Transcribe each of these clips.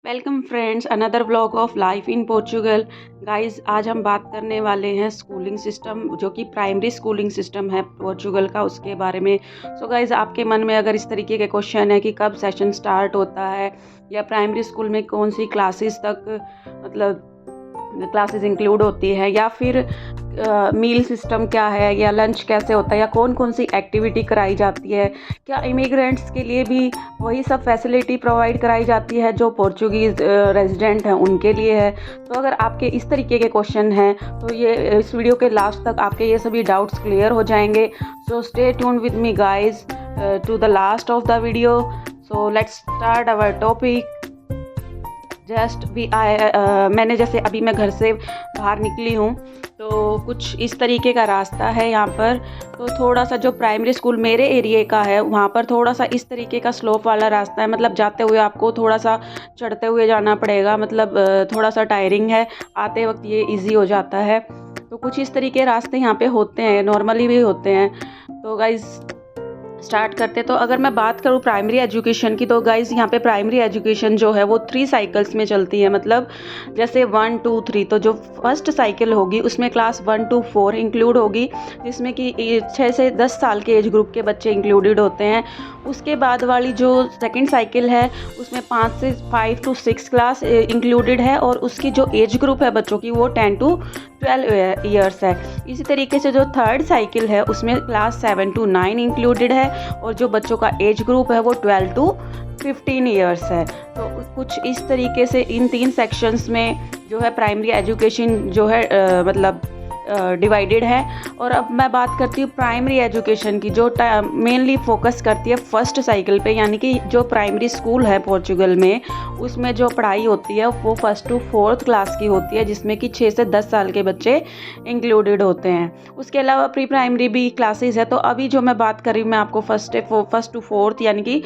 Welcome friends, another vlog of life in Portugal. Guys, आज हम बात करने वाले हैं स्कूलिंग सिस्टम, जो कि प्राइमरी स्कूलिंग सिस्टम है पोर्चुगल का, उसके बारे में। सो गाइस, आपके मन में अगर इस तरीके के क्वेश्चन है कि कब सेशन स्टार्ट होता है या प्राइमरी स्कूल में कौन सी क्लासेस तक मतलब क्लासेस इंक्लूड होती है, या फिर मील सिस्टम क्या है, या लंच कैसे होता है, या कौन कौन सी एक्टिविटी कराई जाती है, क्या इमिग्रेंट्स के लिए भी वही सब फैसिलिटी प्रोवाइड कराई जाती है जो पोर्चुगीज़ रेजिडेंट हैं उनके लिए है। तो अगर आपके इस तरीके के क्वेश्चन हैं तो ये इस वीडियो के लास्ट तक आपके ये सभी डाउट्स क्लियर हो जाएंगे। So stay tune with me guys to the last of the video. So let's start our topic. मैंने जैसे अभी मैं घर से बाहर निकली हूँ तो कुछ इस तरीके का रास्ता है यहाँ पर। तो थोड़ा सा जो प्राइमरी स्कूल मेरे एरिया का है वहाँ पर थोड़ा सा इस तरीके का स्लोप वाला रास्ता है, मतलब जाते हुए आपको थोड़ा सा चढ़ते हुए जाना पड़ेगा, मतलब थोड़ा सा टायरिंग है, आते वक्त ये इजी हो जाता है। तो कुछ इस तरीके रास्ते यहाँ पे होते हैं, नॉर्मली भी होते हैं। तो गाइज़ स्टार्ट करते। तो अगर मैं बात करूँ प्राइमरी एजुकेशन की, तो गाइज़ यहाँ पे प्राइमरी एजुकेशन जो है वो 3 साइकिल्स में चलती है, मतलब जैसे 1 2 3। तो जो फर्स्ट साइकिल होगी उसमें क्लास 1 to 4 इंक्लूड होगी, जिसमें कि 6 से 10 साल के एज ग्रुप के बच्चे इंक्लूडेड होते हैं। उसके बाद वाली जो सेकेंड साइकिल है उसमें 5 से 5 to 6 क्लास इंक्लूडेड है, और उसकी जो एज ग्रुप है बच्चों की वो 10 to 12 ईयर्स है। इसी तरीके से जो थर्ड साइकिल है उसमें क्लास 7 to 9 इंक्लूडेड है, और जो बच्चों का एज ग्रुप है वो 12 to 15 ईयर्स है। तो कुछ इस तरीके से इन 3 सेक्शंस में जो है प्राइमरी एजुकेशन जो है मतलब डिवाइडेड है। और अब मैं बात करती हूँ प्राइमरी एजुकेशन की, जो मेनली फोकस करती है फर्स्ट साइकिल पे, यानी कि जो प्राइमरी स्कूल है पोर्चुगल में उसमें जो पढ़ाई होती है वो 1st to 4th क्लास की होती है, जिसमें कि 6 से 10 साल के बच्चे इंक्लूडेड होते हैं। उसके अलावा प्री प्राइमरी भी क्लासेस है। तो अभी जो मैं बात कर रही हूँ मैं आपको फर्स्ट to 4th यानी कि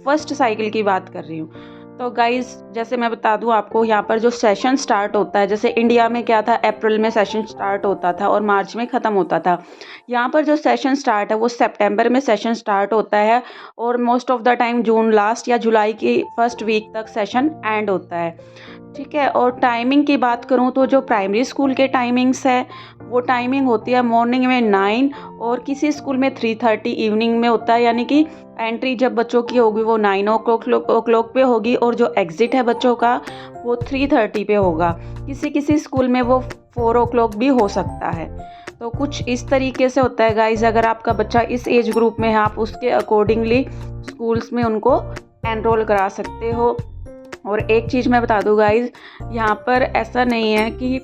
फर्स्ट साइकिल की बात कर रही हूँ। तो गाइज़ जैसे मैं बता दूं आपको, यहाँ पर जो सेशन स्टार्ट होता है, जैसे इंडिया में क्या था, अप्रैल में सेशन स्टार्ट होता था और मार्च में ख़त्म होता था। यहाँ पर जो सेशन स्टार्ट है वो सितंबर में सेशन स्टार्ट होता है, और most of the time June last या जुलाई की फर्स्ट वीक तक सेशन एंड होता है। ठीक है। और टाइमिंग की बात करूँ तो जो प्राइमरी स्कूल के टाइमिंग्स है वो टाइमिंग होती है मॉर्निंग में 9, और किसी स्कूल में 3:30 इवनिंग में होता है, यानी कि एंट्री जब बच्चों की होगी वो 9 o'clock पे होगी, और जो एग्ज़िट है बच्चों का वो 3:30 पे होगा। किसी किसी स्कूल में वो 4 o'clock भी हो सकता है। तो कुछ इस तरीके से होता है गाइज। अगर आपका बच्चा इस एज ग्रुप में है आप उसके अकॉर्डिंगली स्कूल्स में उनको एनरोल करा सकते हो। और एक चीज़ मैं बता दूँ गाइज, यहाँ पर ऐसा नहीं है कि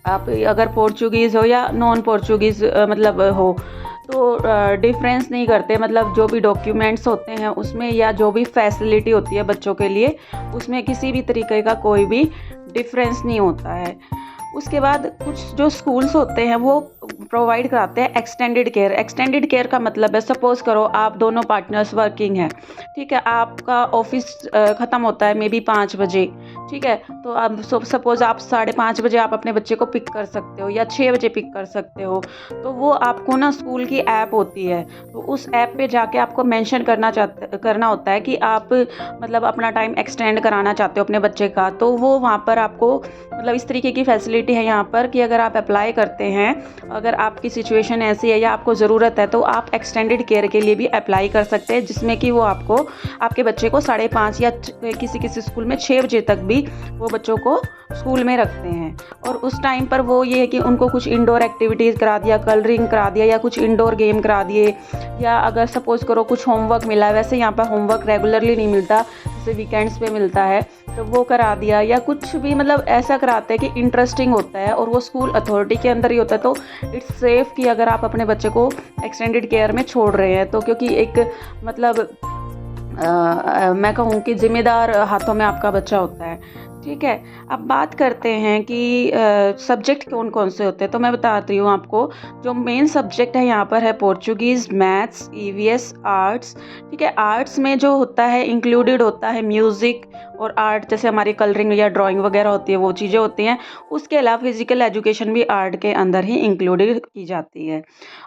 आप अगर पोर्चुगीज़ हो या नॉन पोर्चुगीज़ मतलब हो तो डिफरेंस नहीं करते, मतलब जो भी डॉक्यूमेंट्स होते हैं उसमें या जो भी फैसिलिटी होती है बच्चों के लिए उसमें किसी भी तरीके का कोई भी डिफरेंस नहीं होता है। उसके बाद कुछ जो स्कूल्स होते हैं वो प्रोवाइड कराते हैं एक्सटेंडेड केयर। एक्सटेंडेड केयर का मतलब है, सपोज़ करो आप दोनों पार्टनर्स वर्किंग हैं, ठीक है, आपका ऑफिस ख़त्म होता है मे बी 5 बजे, ठीक है, तो अब सपोज़ आप 5:30 बजे आप अपने बच्चे को पिक कर सकते हो या 6 बजे पिक कर सकते हो। तो वो आपको ना स्कूल की ऐप होती है, तो उस ऐप पे जाके आपको मेंशन करना होता है कि आप मतलब अपना टाइम एक्सटेंड कराना चाहते हो अपने बच्चे का। तो वो वहाँ पर आपको मतलब इस तरीके की फैसिलिटी है यहाँ पर कि अगर आप अप्लाई करते हैं, अगर आपकी सिचुएशन ऐसी है या आपको ज़रूरत है तो आप एक्सटेंडेड केयर के लिए भी अप्लाई कर सकते हैं, जिसमें कि वो आपको आपके बच्चे को 5:30 या किसी किसी स्कूल में 6 बजे तक भी वो बच्चों को स्कूल में रखते हैं। और उस टाइम पर वो ये है कि उनको कुछ इंडोर एक्टिविटीज़ करा दिया, कलरिंग करा दिया, या कुछ इंडोर गेम करा दिए, या अगर सपोज़ करो कुछ होमवर्क मिला है, वैसे यहाँ पर होमवर्क रेगुलरली नहीं मिलता, जैसे वीकेंड्स पे मिलता है, तो वो करा दिया, या कुछ भी मतलब ऐसा कराते हैं कि इंटरेस्टिंग होता है और वो स्कूल अथॉरिटी के अंदर ही होता है। तो इट्स सेफ़ कि अगर आप अपने बच्चे को एक्सटेंडेड केयर में छोड़ रहे हैं तो, क्योंकि एक मतलब मैं कहूँ कि ज़िम्मेदार हाथों में आपका बच्चा होता है। ठीक है। अब बात करते हैं कि सब्जेक्ट कौन-कौन से होते हैं, तो मैं बताती हूँ आपको। जो मेन सब्जेक्ट है यहाँ पर है पोर्चुगीज़, मैथ्स, ईवीएस, आर्ट्स, ठीक है। आर्ट्स में जो होता है इंक्लूडेड होता है म्यूज़िक और आर्ट, जैसे हमारी कलरिंग या ड्राइंग वगैरह होती है, वो चीज़ें होती हैं। उसके अलावा फिज़िकल एजुकेशन भी आर्ट के अंदर ही इंक्लूडेड की जाती है।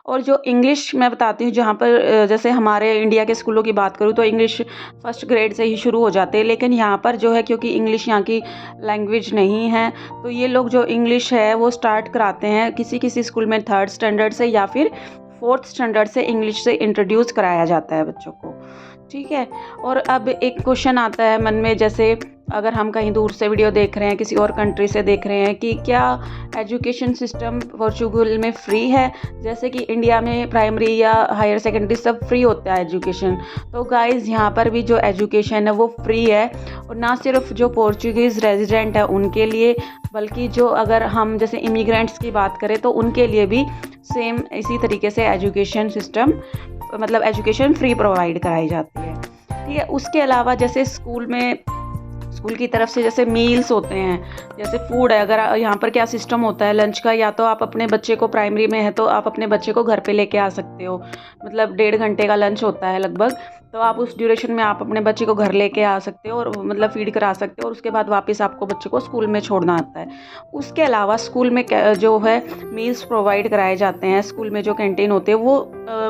और जो इंग्लिश मैं बताती हूँ, जहाँ पर जैसे हमारे इंडिया के स्कूलों की बात करूँ तो इंग्लिश फर्स्ट ग्रेड से ही शुरू हो जाते हैं, लेकिन यहाँ पर जो है क्योंकि इंग्लिश यहाँ की लैंग्वेज नहीं है, तो ये लोग जो इंग्लिश है वो स्टार्ट कराते हैं किसी किसी स्कूल में 3rd स्टैंडर्ड से या फिर 4th स्टैंडर्ड से इंग्लिश से इंट्रोड्यूस कराया जाता है बच्चों को, ठीक है। और अब एक क्वेश्चन आता है मन में, जैसे अगर हम कहीं दूर से वीडियो देख रहे हैं, किसी और कंट्री से देख रहे हैं, कि क्या एजुकेशन सिस्टम पोर्चुगल में फ्री है, जैसे कि इंडिया में प्राइमरी या हायर सेकेंडरी सब फ्री होता है एजुकेशन। तो गाइस यहाँ पर भी जो एजुकेशन है वो फ्री है, और ना सिर्फ जो पोर्चुगीज़ रेजिडेंट है उनके लिए, बल्कि जो अगर हम जैसे इमिग्रेंट्स की बात करें तो उनके लिए भी सेम इसी तरीके से एजुकेशन सिस्टम, मतलब एजुकेशन फ्री प्रोवाइड कराई जाती है, ठीक है। उसके अलावा जैसे स्कूल की तरफ से जैसे मील्स होते हैं, जैसे फूड है, अगर यहाँ पर क्या सिस्टम होता है लंच का, या तो आप अपने बच्चे को, प्राइमरी में है तो आप अपने बच्चे को घर पे लेके आ सकते हो, मतलब 1.5 घंटे का लंच होता है लगभग, तो आप उस ड्यूरेशन में आप अपने बच्चे को घर लेके आ सकते हो और मतलब फीड करा सकते हो, और उसके बाद वापस आपको बच्चे को स्कूल में छोड़ना आता है। उसके अलावा स्कूल में जो है मील्स प्रोवाइड कराए जाते हैं, स्कूल में जो कैंटीन होते हैं वो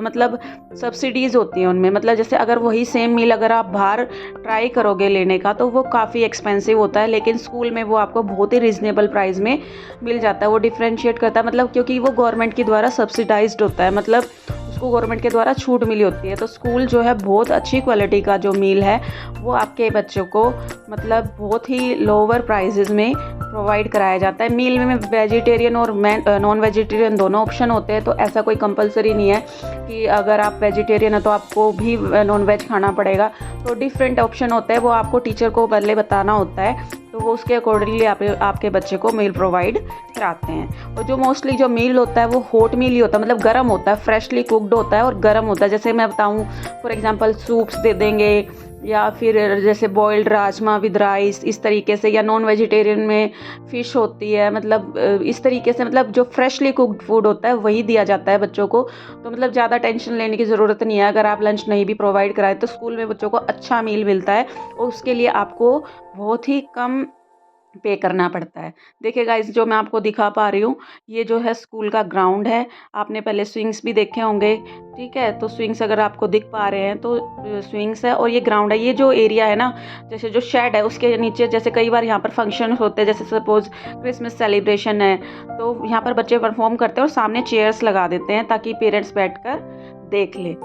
मतलब सब्सिडीज़ होती हैं उनमें, मतलब जैसे अगर वही सेम मील अगर आप बाहर ट्राई करोगे लेने का तो वो काफ़ी एक्सपेंसिव होता है, लेकिन स्कूल में वो आपको बहुत ही रिजनेबल प्राइस में मिल जाता है। वो डिफ्रेंशिएट करता है, मतलब क्योंकि वो गवर्नमेंट के द्वारा सब्सिडाइज्ड होता है, मतलब उसको गवर्नमेंट के द्वारा छूट मिली होती है। तो स्कूल जो है बहुत अच्छी क्वालिटी का जो मील है वो आपके बच्चों को मतलब बहुत ही लोअर प्राइसेस में प्रोवाइड कराया जाता है। मील में वेजिटेरियन और नॉन वेजिटेरियन दोनों ऑप्शन होते हैं, तो ऐसा कोई कंपलसरी नहीं है कि अगर आप वेजिटेरियन है तो आपको भी नॉन वेज खाना पड़ेगा। तो डिफरेंट ऑप्शन होता है, वो आपको टीचर को पहले बताना होता है, तो वो उसके अकॉर्डिंगली आपके बच्चे को मील प्रोवाइड कराते हैं। और जो मोस्टली जो मील होता है वो हॉट मील ही होता है, मतलब गर्म होता है, फ्रेशली कुकड होता है और गर्म होता है। जैसे मैं बताऊँ फॉर एग्जांपल सूप्स दे देंगे, या फिर जैसे बॉइल्ड राजमा विद राइस इस तरीके से, या नॉन वेजिटेरियन में फ़िश होती है, मतलब इस तरीके से, मतलब जो फ्रेशली कुकड फूड होता है वही दिया जाता है बच्चों को। तो मतलब ज़्यादा टेंशन लेने की ज़रूरत नहीं है, अगर आप लंच नहीं भी प्रोवाइड कराए तो स्कूल में बच्चों को अच्छा मील मिलता है, और उसके लिए आपको बहुत ही कम पे करना पड़ता है। देखिए गाइस, जो मैं आपको दिखा पा रही हूँ ये जो है स्कूल का ग्राउंड है। आपने पहले स्विंग्स भी देखे होंगे, ठीक है। तो स्विंग्स अगर आपको दिख पा रहे हैं तो स्विंग्स है, और ये ग्राउंड है। ये जो एरिया है ना, जैसे जो शेड है उसके नीचे, जैसे कई बार यहाँ पर फंक्शन होते हैं, जैसे सपोज क्रिसमस सेलिब्रेशन है तो यहाँ पर बच्चे परफॉर्म करते हैं और सामने चेयर्स लगा देते हैं ताकि पेरेंट्स बैठकर देख ले,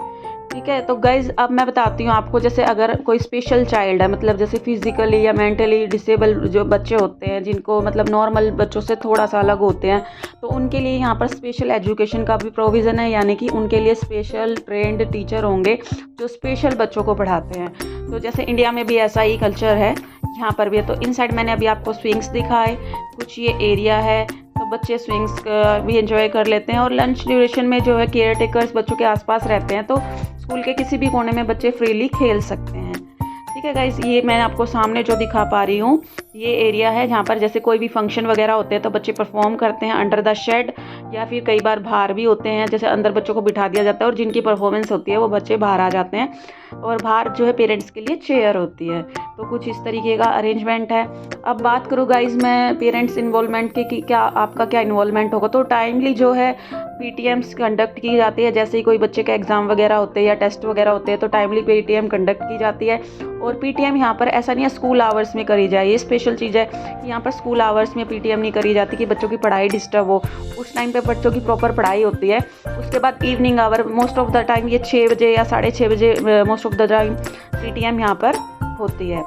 ठीक है। तो गाइज़ अब मैं बताती हूँ आपको, जैसे अगर कोई स्पेशल चाइल्ड है, मतलब जैसे फिजिकली या मेंटली डिसेबल जो बच्चे होते हैं, जिनको मतलब नॉर्मल बच्चों से थोड़ा सा अलग होते हैं, तो उनके लिए यहाँ पर स्पेशल एजुकेशन का भी प्रोविज़न है, यानी कि उनके लिए स्पेशल ट्रेंड टीचर होंगे जो स्पेशल बच्चों को पढ़ाते हैं। तो जैसे इंडिया में भी ऐसा ही कल्चर है, यहाँ पर भी है। तो इन साइड मैंने अभी आपको स्विंग्स दिखाए, कुछ ये एरिया है, तो बच्चे स्विंग्स भी एंजॉय कर लेते हैं। और लंच ड्यूरेशन में जो है केयर टेकर्स बच्चों के आसपास रहते हैं, तो स्कूल के किसी भी कोने में बच्चे फ्रीली खेल सकते हैं, ठीक है गाइस। ये मैं आपको सामने जो दिखा पा रही हूँ ये एरिया है जहाँ पर जैसे कोई भी फंक्शन वगैरह होते हैं तो बच्चे परफॉर्म करते हैं अंडर द शेड, या फिर कई बार बाहर भी होते हैं, जैसे अंदर बच्चों को बिठा दिया जाता है और जिनकी परफॉर्मेंस होती है वो बच्चे बाहर आ जाते हैं, और बाहर जो है पेरेंट्स के लिए चेयर होती है। तो कुछ इस तरीके का अरेंजमेंट है। अब बात करूँ गाइज मैं पेरेंट्स इन्वॉल्वमेंट की कि क्या आपका क्या इन्वॉल्वमेंट होगा, तो टाइमली जो है पीटीएम्स कंडक्ट की जाती है। जैसे ही कोई बच्चे के एग्ज़ाम वगैरह होते हैं या टेस्ट वगैरह होते हैं तो टाइमली पीटीएम कंडक्ट की जाती है। और पीटीएम यहाँ पर ऐसा नहीं है स्कूल आवर्स में करी जाए, ये स्पेशल चीज़ है कि यहाँ पर स्कूल आवर्स में पीटीएम नहीं करी जाती कि बच्चों की पढ़ाई डिस्टर्ब हो। उस टाइम पे बच्चों की प्रॉपर पढ़ाई होती है। उसके बाद evening hour most of the time ये 6 बजे या 6:30 बजे most of the time PTM यहाँ पर होती है।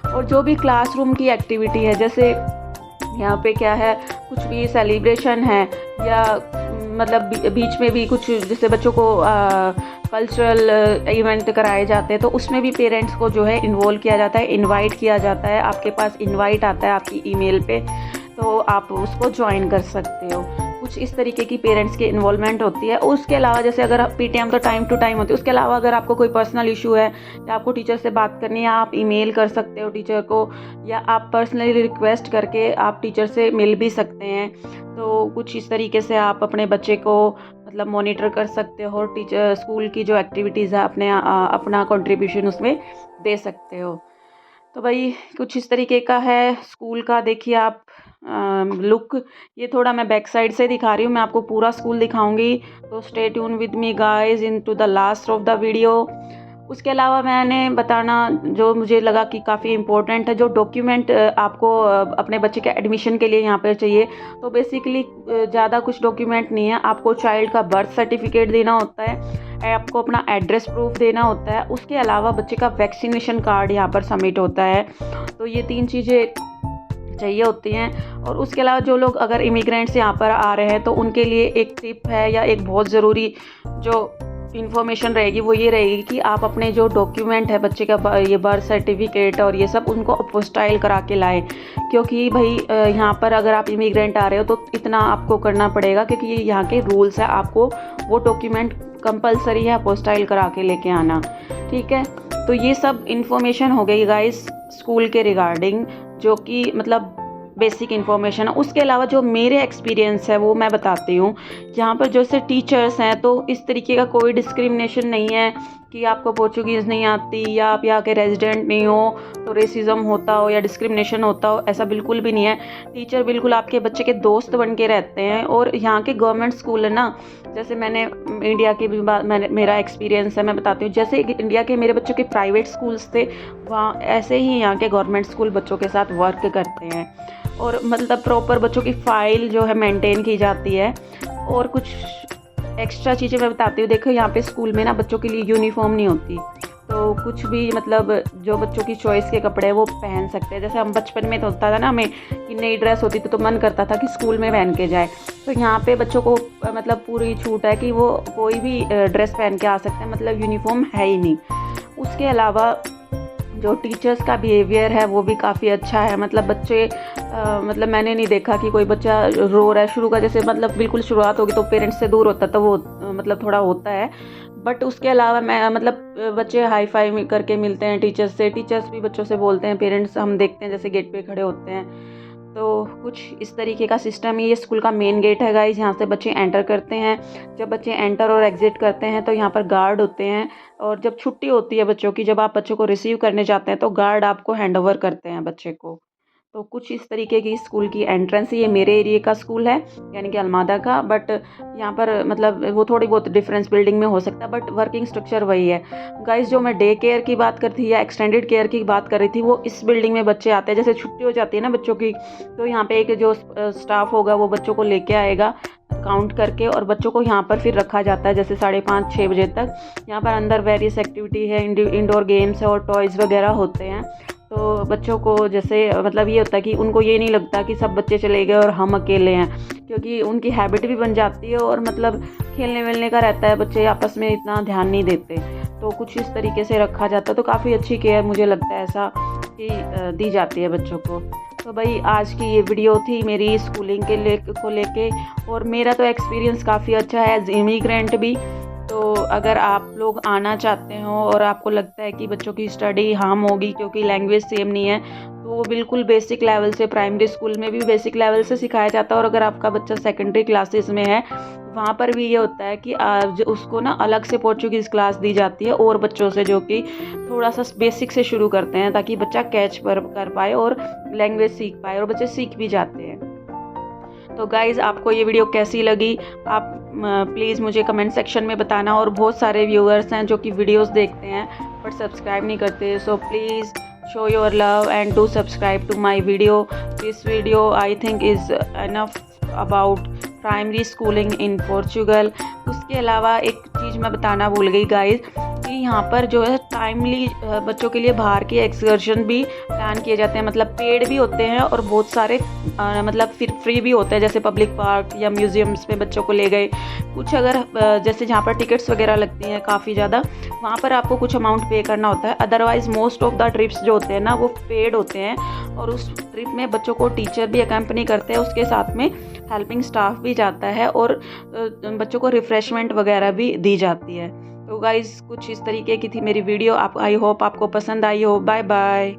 और जो भी क्लासरूम की एक्टिविटी है, जैसे यहाँ पे क्या है, कुछ भी सेलिब्रेशन है या मतलब बीच में भी कुछ जैसे बच्चों को कल्चरल इवेंट कराए जाते हैं तो उसमें भी पेरेंट्स को जो है इन्वॉल्व किया जाता है, इनवाइट किया जाता है। आपके पास इनवाइट आता है आपकी ईमेल पे, तो आप उसको ज्वाइन कर सकते हो। कुछ इस तरीके की पेरेंट्स की इन्वॉल्वमेंट होती है। उसके अलावा जैसे अगर पीटीएम तो टाइम टू टाइम होती है, उसके अलावा अगर आपको कोई पर्सनल इशू है या आपको टीचर से बात करनी है, आप ईमेल कर सकते हो टीचर को, या आप पर्सनली रिक्वेस्ट करके आप टीचर से मिल भी सकते हैं। तो कुछ इस तरीके से आप अपने बच्चे को मतलब मॉनिटर कर सकते हो और टीचर स्कूल की जो एक्टिविटीज़ है अपना कंट्रीब्यूशन उसमें दे सकते हो। तो भाई कुछ इस तरीके का है स्कूल का। देखिए आप लुक, ये थोड़ा मैं बैक साइड से दिखा रही हूँ, मैं आपको पूरा स्कूल दिखाऊंगी, तो stay tune with me guys into the last of the video. उसके अलावा मैंने बताना जो मुझे लगा कि काफ़ी इम्पोर्टेंट है, जो डॉक्यूमेंट आपको अपने बच्चे के एडमिशन के लिए यहाँ पर चाहिए, तो बेसिकली ज़्यादा कुछ डॉक्यूमेंट नहीं है। आपको चाइल्ड का बर्थ सर्टिफिकेट देना होता है, आपको अपना एड्रेस प्रूफ देना होता है, उसके अलावा बच्चे का वैक्सीनेशन कार्ड यहाँ पर सबमिट होता है। तो ये 3 चीज़ें चाहिए होती हैं। और उसके अलावा जो लोग अगर इमिग्रेंट्स यहाँ पर आ रहे हैं तो उनके लिए एक टिप है या एक बहुत ज़रूरी जो इन्फॉर्मेशन रहेगी वो ये रहेगी कि आप अपने जो डॉक्यूमेंट है बच्चे का, ये बर्थ सर्टिफिकेट और ये सब, उनको अपोस्टाइल करा के लाएं। क्योंकि भाई यहाँ पर अगर आप इमिग्रेंट आ रहे हो तो इतना आपको करना पड़ेगा, क्योंकि ये यहाँ के रूल्स है, आपको वो डॉक्यूमेंट कंपलसरी है अपोस्टाइल करा के लेके आना। ठीक है, तो ये सब इन्फॉर्मेशन हो गई गाइस स्कूल के रिगार्डिंग, जो कि मतलब बेसिक इन्फॉर्मेशन है। उसके अलावा जो मेरे एक्सपीरियंस है वो मैं बताती हूँ। यहाँ पर जैसे टीचर्स हैं तो इस तरीके का कोई डिस्क्रिमिनेशन नहीं है कि आपको पोर्चुगीज़ नहीं आती या आप यहाँ के रेजिडेंट नहीं हो तो रेसिज्म होता हो या डिस्क्रिमिनेशन होता हो, ऐसा बिल्कुल भी नहीं है। टीचर बिल्कुल आपके बच्चे के दोस्त बन के रहते हैं। और यहाँ के गवर्नमेंट स्कूल है ना, जैसे मैंने इंडिया के भी मेरा एक्सपीरियंस है, मैं बताती हूँ। जैसे इंडिया के मेरे बच्चों के प्राइवेट स्कूल्स थे, वहाँ ऐसे ही यहाँ के गवर्नमेंट स्कूल बच्चों के साथ वर्क करते हैं और मतलब प्रॉपर बच्चों की फ़ाइल जो है मेंटेन की जाती है। और कुछ एक्स्ट्रा चीज़ें मैं बताती हूँ। देखो यहाँ पे स्कूल में ना बच्चों के लिए यूनिफॉर्म नहीं होती, तो कुछ भी मतलब जो बच्चों की चॉइस के कपड़े हैं वो पहन सकते हैं। जैसे हम बचपन में तो होता था ना हमें कि नई ड्रेस होती थी तो मन करता था कि स्कूल में पहन के जाए, तो यहाँ पे बच्चों को मतलब पूरी छूट है कि वो कोई भी ड्रेस पहन के आ सकते हैं, मतलब यूनिफॉर्म है ही नहीं। उसके अलावा जो टीचर्स का बिहेवियर है वो भी काफ़ी अच्छा है। मतलब बच्चे मतलब मैंने नहीं देखा कि कोई बच्चा रो रहा है शुरू का, जैसे मतलब बिल्कुल शुरुआत होगी तो पेरेंट्स से दूर होता तो वो मतलब थोड़ा होता है, बट उसके अलावा मैं मतलब बच्चे हाई फाई करके मिलते हैं टीचर्स से, टीचर्स भी बच्चों से बोलते हैं, पेरेंट्स हम देखते हैं जैसे गेट पे खड़े होते हैं। तो कुछ इस तरीके का सिस्टम है। ये स्कूल का मेन गेट है गाइस, यहाँ से बच्चे एंटर करते हैं। जब बच्चे एंटर और एग्जिट करते हैं तो यहाँ पर गार्ड होते हैं, और जब छुट्टी होती है बच्चों की, जब आप बच्चों को रिसीव करने जाते हैं तो गार्ड आपको हैंड ओवर करते हैं बच्चे को। तो कुछ इस तरीके की स्कूल की एंट्रेंस। ये मेरे एरिया का स्कूल है यानी कि अलमादा का, बट यहाँ पर मतलब वो थोड़ी बहुत डिफरेंस बिल्डिंग में हो सकता है, बट वर्किंग स्ट्रक्चर वही है गाइस। जो मैं डे केयर की बात कर थी या एक्सटेंडेड केयर की बात कर रही थी, वो इस बिल्डिंग में बच्चे आते हैं। जैसे छुट्टी हो जाती है ना बच्चों की, तो यहाँ पे एक जो स्टाफ होगा वो बच्चों को लेके आएगा काउंट करके, और बच्चों को यहाँ पर फिर रखा जाता है जैसे 5:30-6 बजे तक। यहाँ पर अंदर वेरियस एक्टिविटी है, इंडोर गेम्स है और टॉयज़ वगैरह होते हैं। तो बच्चों को जैसे मतलब ये होता है कि उनको ये नहीं लगता कि सब बच्चे चले गए और हम अकेले हैं, क्योंकि उनकी हैबिट भी बन जाती है और मतलब खेलने वेलने का रहता है, बच्चे आपस में इतना ध्यान नहीं देते। तो कुछ इस तरीके से रखा जाता है, तो काफ़ी अच्छी केयर मुझे लगता है ऐसा कि दी जाती है बच्चों को। तो भाई आज की ये वीडियो थी मेरी स्कूलिंग को लेके, और मेरा तो एक्सपीरियंस काफ़ी अच्छा है एज इमिग्रेंट भी। तो अगर आप लोग आना चाहते हो और आपको लगता है कि बच्चों की स्टडी हार्म होगी क्योंकि लैंग्वेज सेम नहीं है, तो वो बिल्कुल बेसिक लेवल से, प्राइमरी स्कूल में भी बेसिक लेवल से सिखाया जाता है। और अगर आपका बच्चा सेकेंडरी क्लासेस में है, वहाँ पर भी ये होता है कि उसको ना अलग से पोर्चुगीज़ क्लास दी जाती है और बच्चों से जो कि थोड़ा सा बेसिक से शुरू करते हैं, ताकि बच्चा कैच कर पाए और लैंग्वेज सीख पाए, और बच्चे सीख भी जाते हैं। तो गाइज़ आपको ये वीडियो कैसी लगी आप प्लीज़ मुझे कमेंट सेक्शन में बताना। और बहुत सारे व्यूअर्स हैं जो कि वीडियोस देखते हैं बट सब्सक्राइब नहीं करते, so please show your love and do subscribe to my video. This video I think is enough about primary schooling in Portugal. उसके अलावा एक चीज़ मैं बताना भूल गई गाइज़ कि यहाँ पर जो है टाइमली बच्चों के लिए बाहर के एक्सकर्शन भी प्लान किए जाते हैं, मतलब पेड भी होते हैं और बहुत सारे मतलब फिर फ्री भी होते हैं, जैसे पब्लिक पार्क या म्यूजियम्स में बच्चों को ले गए। कुछ अगर जैसे जहाँ पर टिकट्स वगैरह लगती हैं काफ़ी ज़्यादा, वहाँ पर आपको कुछ अमाउंट पे करना होता है। Otherwise most of the trips जो होते हैं ना वो पेड होते हैं, और उस ट्रिप में बच्चों को टीचर भी अकम्पनी करते हैं, उसके साथ में हेल्पिंग स्टाफ भी जाता है और बच्चों को रिफ़्रेशमेंट वगैरह भी दी जाती है। तो गाइज़ कुछ इस तरीके की थी मेरी वीडियो। आप आई होप आपको पसंद आई हो। Bye bye.